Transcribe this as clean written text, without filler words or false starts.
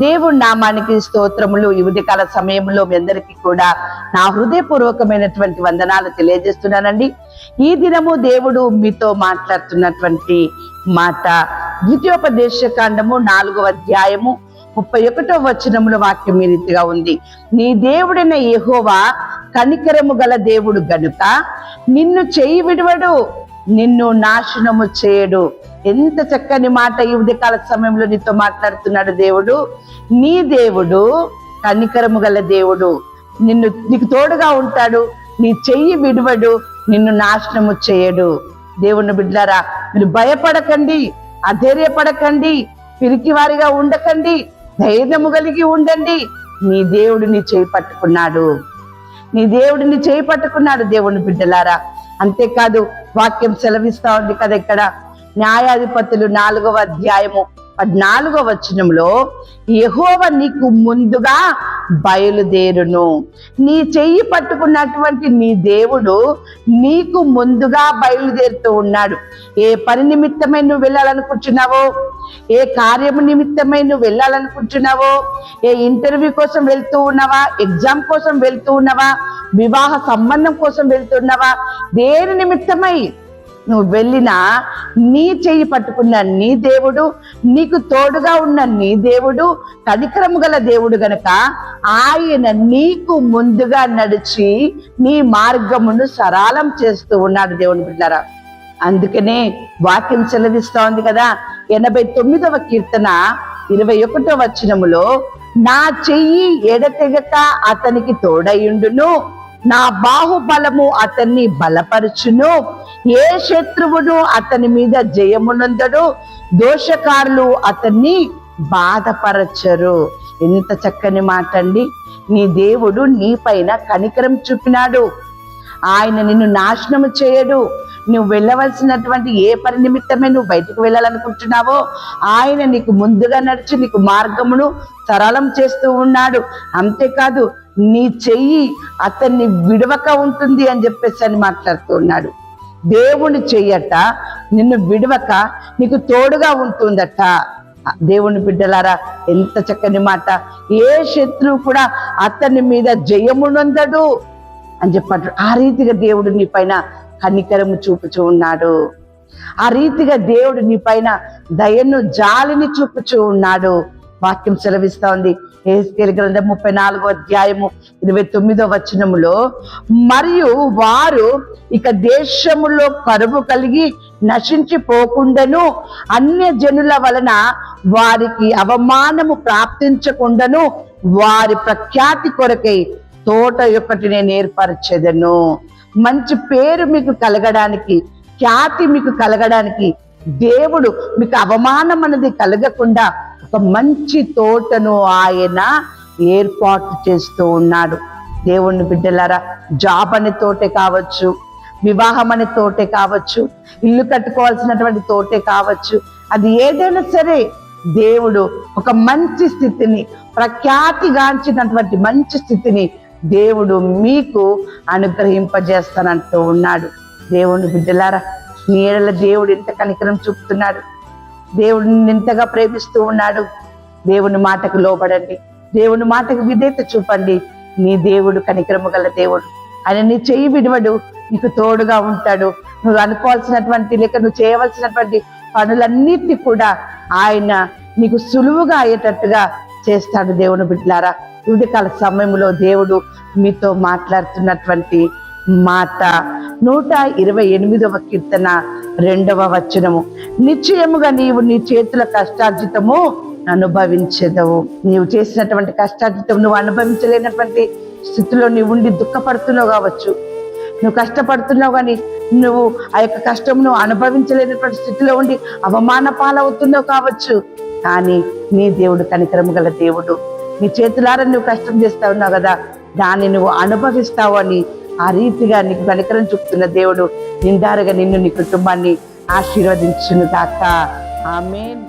దేవుడి నామానికి స్తోత్రములు. ఈ ఉదయకాల సమయంలో మీ అందరికీ కూడా నా హృదయపూర్వకమైనటువంటి వందనాలు తెలియజేస్తున్నానండి. ఈ దినము దేవుడు మీతో మాట్లాడుతున్నటువంటి మాట ద్వితీయోపదేశ కాండము 4వ అధ్యాయము 31వ వచనముల వాక్యం ఈ రీతిగా ఉంది. నీ దేవుడైన యెహోవా కనికరము గల దేవుడు గనుక నిన్ను చేయి విడువడు, నిన్ను నాశనము చేయడు. ఎంత చక్కని మాట ఈ ఉదయకాల సమయంలో నీతో మాట్లాడుతున్నాడు దేవుడు. నీ దేవుడు కనికరము గల దేవుడు, నీకు తోడుగా ఉంటాడు, నీ చెయ్యి విడువడు, నిన్ను నాశనము చేయడు. దేవుని బిడ్డలారా, మీరు భయపడకండి, అధైర్యపడకండి, పిరికి వారిగా ఉండకండి, ధైర్యము కలిగి ఉండండి. నీ దేవుడు నీ చేయి పట్టుకున్నాడు, నీ దేవుడు నీ చేయి పట్టుకున్నాడు. దేవుని బిడ్డలారా, అంతేకాదు వాక్యం సెలవిస్తా ఉంది కదా, ఇక్కడ న్యాయాధిపతులు 4వ అధ్యాయము 14వ వచనంలో యెహోవా నీకు ముందుగా బయలుదేరును. నీ చెయ్యి పట్టుకున్నటువంటి నీ దేవుడు నీకు ముందుగా బయలుదేరుతూ ఉన్నాడు. ఏ పని నిమిత్తమై నువ్వు వెళ్ళాలనుకుంటున్నావో, ఏ కార్యము నిమిత్తమై నువ్వు వెళ్ళాలనుకుంటున్నావో, ఏ ఇంటర్వ్యూ కోసం వెళ్తూ ఉన్నావా, ఎగ్జామ్ కోసం వెళ్తూ ఉన్నావా, వివాహ సంబంధం కోసం వెళ్తున్నావా, దేని నిమిత్తమై నువ్వు వెళ్ళినా నీ చెయ్యి పట్టుకున్న నీ దేవుడు, నీకు తోడుగా ఉన్న నీ దేవుడు కనికరము గల దేవుడు గనక ఆయన నీకు ముందుగా నడిచి నీ మార్గమును సరళం చేస్తూ ఉన్నాడు. దేవుని బిడ్డలారా, అందుకనే వాక్యం సెలవిస్తా ఉంది కదా, 89వ కీర్తన 21వ వచనములో నా చెయ్యి ఎడతెగక అతనికి తోడయుండును, నా బాహుబలము అతన్ని బలపరుచును, ఏ శత్రువును అతని మీద జయమునందడు, దోషకారులు అతన్ని బాధపరచరు. ఎంత చక్కని మాట అండి. నీ దేవుడు నీ పైన కనికరం చూపినాడు. ఆయన నిన్ను నాశనము చేయడు. నువ్వు వెళ్ళవలసినటువంటి ఏ పని నిమిత్తమే నువ్వు బయటకు వెళ్ళాలనుకుంటున్నావో ఆయన నీకు ముందుగా నడిచి నీకు మార్గమును సరళం చేస్తూ ఉన్నాడు. అంతేకాదు నీ చెయ్యి అతన్ని విడవక ఉంటుంది అని చెప్పేసి అని మాట్లాడుతూ ఉన్నాడు. దేవుని చెయ్యట నిన్ను విడవక నీకు తోడుగా ఉంటుందట. దేవుని బిడ్డలారా, ఎంత చక్కని మాట. ఏ శత్రువు కూడా అతని మీద జయమునందడు అని చెప్పాడు. ఆ రీతిగా దేవుడు నీ పైన కనికరము చూపుచూ ఉన్నాడు. ఆ రీతిగా దేవుడు నీ పైన దయను జాలిని చూపుచూ ఉన్నాడు. వాక్యం సెలవిస్తా ఉంది యెహెజ్కేలు గ్రంథం 34వ అధ్యాయము 29వ వచనములో, మరియు వారు ఇక దేశములో కరువు కలిగి నశించిపోకుండాను, అన్య జనుల వలన వారికి అవమానము ప్రాప్తించకుండాను వారి ప్రఖ్యాతి కొరకై తోట ఒకటి నేను ఏర్పరచెదను. మంచి పేరు మీకు కలగడానికి, ఖ్యాతి మీకు కలగడానికి, దేవుడు మీకు అవమానం అనేది కలగకుండా ఒక మంచి తోటను ఆయన ఏర్పాటు చేస్తూ ఉన్నాడు. దేవుని బిడ్డలారా, జాబ్ అనే తోటే కావచ్చు, వివాహం అనే తోటే కావచ్చు, ఇల్లు కట్టుకోవాల్సినటువంటి తోటే కావచ్చు, అది ఏదైనా సరే దేవుడు ఒక మంచి స్థితిని, ప్రఖ్యాతిగాంచినటువంటి మంచి స్థితిని దేవుడు మీకు అనుగ్రహింపజేస్తానంటూ ఉన్నాడు. దేవుని బిడ్డలారా, నీ ఎడల దేవుడు ఎంత కనికరం చూపుతున్నాడు. దేవుడిని ఎంతగా ప్రేమిస్తూ ఉన్నాడు. దేవుని మాటకు లోబడండి, దేవుని మాటకు విధేయత చూపండి. నీ దేవుడు కనికరము గల దేవుడు. ఆయన నీ చెయ్యి విడవడు, నీకు తోడుగా ఉంటాడు. నువ్వు అనుకోవాల్సినటువంటి లేక నువ్వు చేయవలసినటువంటి పనులన్నిటినీ కూడా ఆయన నీకు సులువుగా అయ్యేటట్టుగా చేస్తాడు. దేవుని బిడ్డలారా, ఉదయకాల సమయంలో దేవుడు మీతో మాట్లాడుతున్నటువంటి మాట 128వ కీర్తన 2వ వచనము, నిశ్చయముగా నీవు నీ చేతుల కష్టార్జితము అనుభవించదవు. నీవు చేసినటువంటి కష్టార్జితం నువ్వు అనుభవించలేనటువంటి స్థితిలో నీవు ఉండి దుఃఖపడుతున్నావు కావచ్చు, నువ్వు కష్టపడుతున్నావు కానీ నువ్వు ఆ యొక్క కష్టమును అనుభవించలేనటువంటి స్థితిలో ఉండి అవమాన పాలవుతున్నావు కావచ్చు. కానీ నీ దేవుడు కనికరము గల దేవుడు. నీ చేతులారా నువ్వు కష్టం చేస్తా ఉన్నావు కదా, దాన్ని నువ్వు అనుభవిస్తావు అని ఆ రీతిగా నీకు కనికరం చూపుతున్న దేవుడు నిండారుగా నిన్ను నీ కుటుంబాన్ని ఆశీర్వదించును గాక. ఆమేన్.